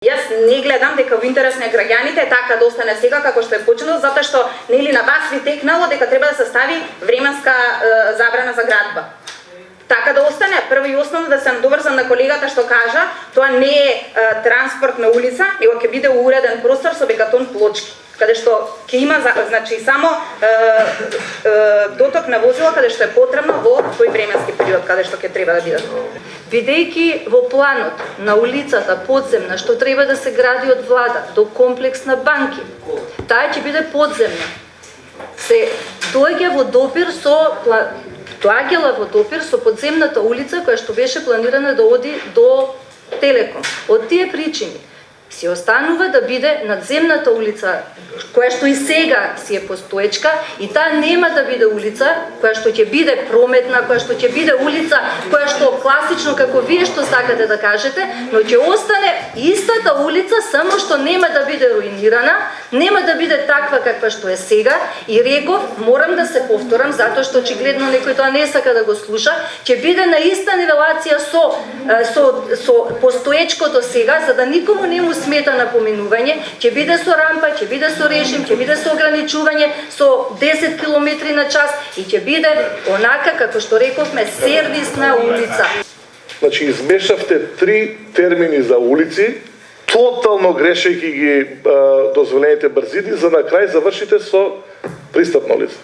Јас не гледам дека во интерес на граѓаните така да остане сега како што е почнало, затоа што нели на вас ви текнало дека треба да се стави временска забрана за градба. Така да остане, прво и основно да се надоврзам на колегата што кажа, тоа не е транспортна улица, него ќе биде уреден простор со бетон плочки, каде што ќе има значи само доток на возила каде што е потребно во тој временски период каде што ќе треба да бидат. Бидејќи во планот на улицата подземна што треба да се гради од влада до комплекс на банки, таа ќе биде подземна. Се доаѓа во допир со подземната улица која што беше планирана да оди до Телеком. Од тие причини си останува да биде надземната улица, која што и сега си е постоечка, и таа нема да биде улица која што ќе биде прометна, која што ќе биде улица која што класично како вие што сакате да кажете, но ќе остане истата улица, само што нема да биде руинирана, нема да биде таква каква што е сега, и реков, морам да се повторам затоа што очигледно некој тоа не сака да го слуша, ќе биде на иста нивелација со постоечкото сега, за да никому не му смета на поминување, ќе биде со рампа, ќе биде со режим, ќе биде со ограничување со 10 км на час и ќе биде онака како што рековме сервисна улица. Значи измешавте три термини за улици, тотално грешејќи ги дозволените брзини, за на крај завршите со пристапна улица.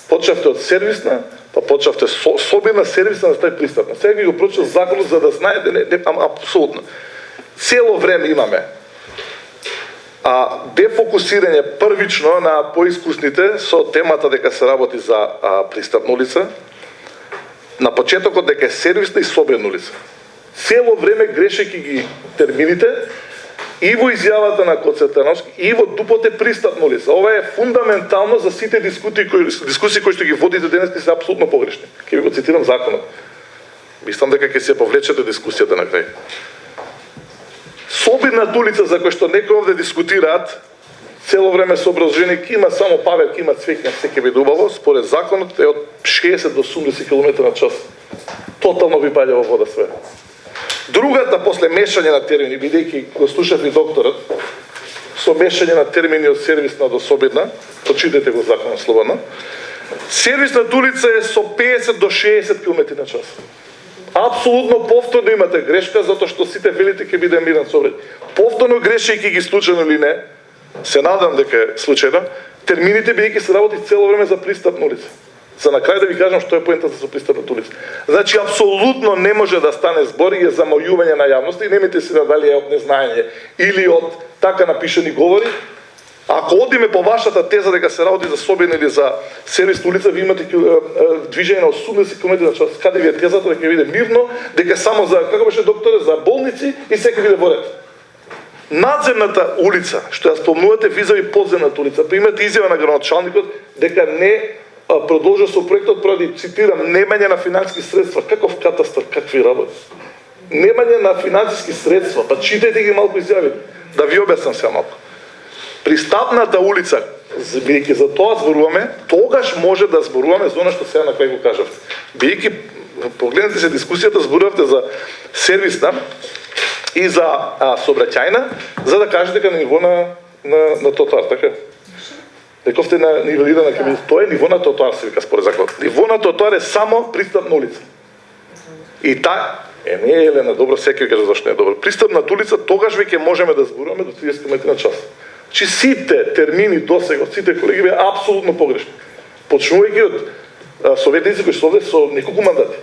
Почнавте од сервисна, па почнавте собина сервисна, да стај пристапна. Сега ги го прочитав законот за да знаете, апсолутно. Цело време имаме дефокусирање првично на поискусните со темата дека се работи за пристапна улица, на почетокот дека е сервисна и собена улица. Цело време грешејќи ги термините и во изјавата на Коцетановски и во дупоте пристапна улица. Ова е фундаментално за сите дискусии кои што ги водите денес, се апсолутно погрешни. Ќе ви го цитирам законот. Мислам дека ќе се повлечете дискусијата на крај. Собидната улица за која што некои овде дискутираат, цело време со образложение, ки има само павер, ки има цвеќа, се ќе биде убаво, според законот е од 60 до 80 км на час. Тотално ви паѓа во вода све. Другата, после мешање на термини, бидејќи го слушав и докторот, со мешање на термини од сервисна до собидна, прочитете го законот слободно, сервисната улица е со 50 до 60 км на час. Апсолутно повторно имате грешка, затоа што сите велите ќе биде мирен сообраќај. Повторно грешејќи ги случајно или не, се надам дека е случајно, термините бидејќи се работи цело време за пристапна улица. За на крај да ви кажам што е поентата со пристапната улица. Значи апсолутно не може да стане збор и е замојување на јавноста, и немете си да дали е од незнаење или од така напишани говори. Ако одиме по вашата теза дека се работи за собена или за сервисна улица, ви имате движење на 80 км на час. Каде ви е тезата дека ќе биде мирно, дека само за, како беше докторе, за болници и секој биде во ред. Надземната улица, што ја спомнувате визави подземната улица, примете изјава на градоначалникот дека не продолжува со проектот поради, цитирам, немање на финансиски средства. Каков катастар, какви работи? Немање на финансиски средства, па читајте ги малку изјави, да ви објаснам сега малку. Пристапната улица, бидејќи за тоа зборуваме, тогаш може да зборуваме за она што сега на крај го кажавте. Бидејќи, погледнете се дискусијата, зборувавте за сервисна и за сообраќајна, за да кажете дека на ниво на тротоар, така? Рековте на нивелирана ќе биде. Тоа е ниво на тротоар, се вика според законот. Ниво на тротоар е само пристапна улица. И не е Елена, добро, секој ќе каже зашто не е добро. Пристапната улица тогаш веќе можеме да зборуваме до 30 км на час. Че сите термини досега, сите колеги беа апсолутно погрешни. Почнувајќи од советници кои се овде со неколку мандати.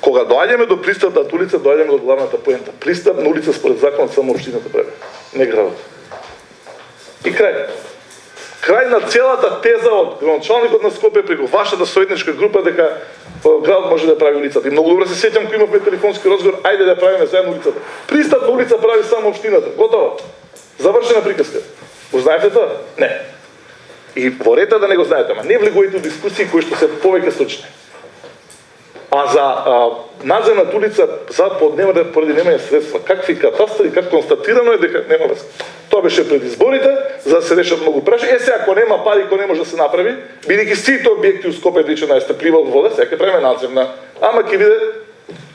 Кога доаѓаме до пристапната улица, доаѓаме до главната поента. Пристапна улица според законот само општината прави, не градот. И крај. Крај на целата теза од градоначалникот на Скопје преку вашата советничка група дека градот може да прави улицата. И многу добро се сеќам кога имавме телефонски разговор, ајде да правиме заедно улицата. Пристапна улица прави само општината. Готово. Завршена приказка. Го знаете тоа? Не. И во рета да не го знаете, ама не влегувајте во дискусии кои што се повеќе стручни. А за надземната улица подневате поради немање средства. Какви катастри, как констатирано е дека нема врска. Тоа беше пред изборите, за да се решат многу прашања. Сега ако нема пари, ако не може да се направи, бидејќи сите објекти у Скопје 2014 пливаат во вода, сега ќе правиме надземна. Ама ќе биде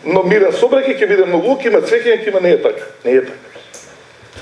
но мирен собраќај ќе биде многу, ќе има цвеќење, ќе има не е така. Не е така.